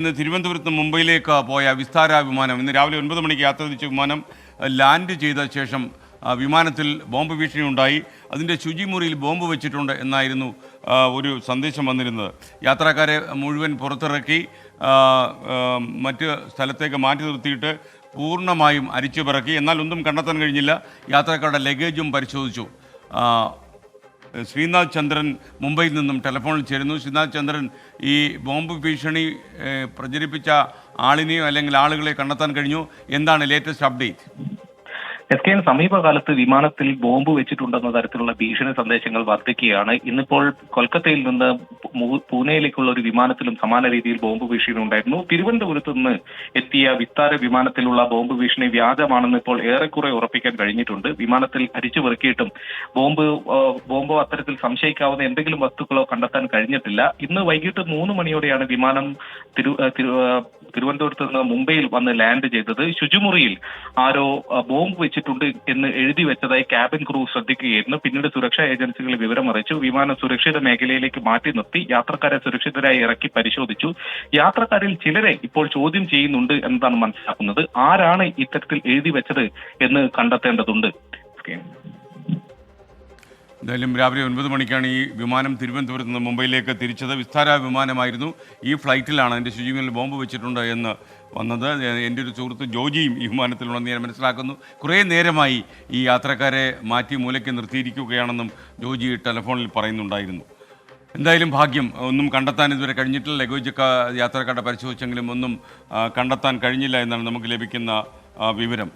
ഇന്ന് തിരുവനന്തപുരത്ത് നിന്ന് മുംബൈയിലേക്ക് പോയ വിസ്താര വിമാനം ഇന്ന് രാവിലെ 9 മണിക്ക് യാത്ര തിരിച്ച വിമാനം ലാൻഡ് ചെയ്ത ശേഷം വിമാനത്തിൽ ബോംബ് ഭീഷണി ഉണ്ടായി. അതിൻ്റെ ശുചിമുറിയിൽ ബോംബ് വെച്ചിട്ടുണ്ട് എന്നായിരുന്നു ഒരു സന്ദേശം വന്നിരുന്നത്. യാത്രക്കാരെ മുഴുവൻ പുറത്തിറക്കി മറ്റ് സ്ഥലത്തേക്ക് മാറ്റി നിർത്തിയിട്ട് പൂർണ്ണമായും അരിച്ചു പിറക്കി. എന്നാൽ ഒന്നും കണ്ടെത്താൻ കഴിഞ്ഞില്ല. യാത്രക്കാരുടെ ലഗേജും പരിശോധിച്ചു. ശ്രീനാഥ് ചന്ദ്രൻ മുംബൈയിൽ നിന്നും ടെലിഫോണിൽ ചേരുന്നു. ശ്രീനാഥ് ചന്ദ്രൻ, ഈ ബോംബ് ഭീഷണി പ്രചരിപ്പിച്ച ആളിനെയോ അല്ലെങ്കിൽ ആളുകളെ കണ്ടെത്താൻ കഴിഞ്ഞു? എന്താണ് ലേറ്റസ്റ്റ് അപ്ഡേറ്റ്? സമീപകാലത്ത് വിമാനത്തിൽ ബോംബ് വെച്ചിട്ടുണ്ടെന്ന തരത്തിലുള്ള ഭീഷണി സന്ദേശങ്ങൾ വർദ്ധിക്കുകയാണ്. ഇന്നിപ്പോൾ കൊൽക്കത്തയിൽ നിന്ന് പൂനെയിലേക്കുള്ള ഒരു വിമാനത്തിലും സമാന രീതിയിൽ ബോംബ് ഭീഷണി ഉണ്ടായിരുന്നു. തിരുവനന്തപുരത്ത് നിന്ന് എത്തിയ വിസ്താര വിമാനത്തിലുള്ള ബോംബ് ഭീഷണി വ്യാജമാണെന്ന് ഇപ്പോൾ ഏറെക്കുറെ ഉറപ്പിക്കാൻ കഴിഞ്ഞിട്ടുണ്ട്. വിമാനത്തിൽ അരിച്ചു പെറുക്കിയിട്ടും ബോംബോ അത്തരത്തിൽ സംശയിക്കാവുന്ന എന്തെങ്കിലും വസ്തുക്കളോ കണ്ടെത്താൻ കഴിഞ്ഞിട്ടില്ല. ഇന്ന് വൈകിട്ട് 3 മണിയോടെയാണ് വിമാനം തിരുവനന്തപുരത്ത് നിന്ന് മുംബൈയിൽ വന്ന് ലാൻഡ് ചെയ്തത്. ശുചിമുറിയിൽ ആരോ ബോംബ് വെച്ചിട്ടുണ്ട് എന്ന് എഴുതി വെച്ചതായി ക്യാബിൻ ക്രൂ ശ്രദ്ധിക്കുകയായിരുന്നു. പിന്നീട് സുരക്ഷാ ഏജൻസികൾ വിവരം അറിയിച്ചു. വിമാനം സുരക്ഷിത മേഖലയിലേക്ക് മാറ്റി നിർത്തി യാത്രക്കാരെ സുരക്ഷിതരായി ഇറക്കി പരിശോധിച്ചു. യാത്രക്കാരിൽ ചിലരെ ഇപ്പോൾ ചോദ്യം ചെയ്യുന്നുണ്ട് എന്നതാണ് മനസ്സിലാക്കുന്നത്. ആരാണ് ഇത്തരത്തിൽ എഴുതി വെച്ചത് എന്ന് കണ്ടെത്തേണ്ടതുണ്ട്. എന്തായാലും രാവിലെ 9 മണിക്കാണ് ഈ വിമാനം തിരുവനന്തപുരത്ത് നിന്ന് മുംബൈയിലേക്ക് തിരിച്ചത്. വിസ്താര വിമാനമായിരുന്നു. ഈ ഫ്ലൈറ്റിലാണ് എൻ്റെ ശുചിമുറിയിൽ ബോംബ് വെച്ചിട്ടുണ്ട് എന്ന് വന്നത്. എൻ്റെ ഒരു സുഹൃത്ത് ജോജിയും ഈ വിമാനത്തിലുണ്ടെന്ന് ഞാൻ മനസ്സിലാക്കുന്നു. കുറേ നേരമായി ഈ യാത്രക്കാരെ മാറ്റി മൂലയ്ക്ക് നിർത്തിയിരിക്കുകയാണെന്നും ജോജി ടെലിഫോണിൽ പറയുന്നുണ്ടായിരുന്നു. എന്തായാലും ഭാഗ്യം, ഒന്നും കണ്ടെത്താൻ ഇതുവരെ കഴിഞ്ഞിട്ടില്ല. ലഗേജൊക്കെ യാത്രക്കാരുടെ പരിശോധിച്ചെങ്കിലും ഒന്നും കണ്ടെത്താൻ കഴിഞ്ഞില്ല എന്നാണ് നമുക്ക് ലഭിക്കുന്ന വിവരം.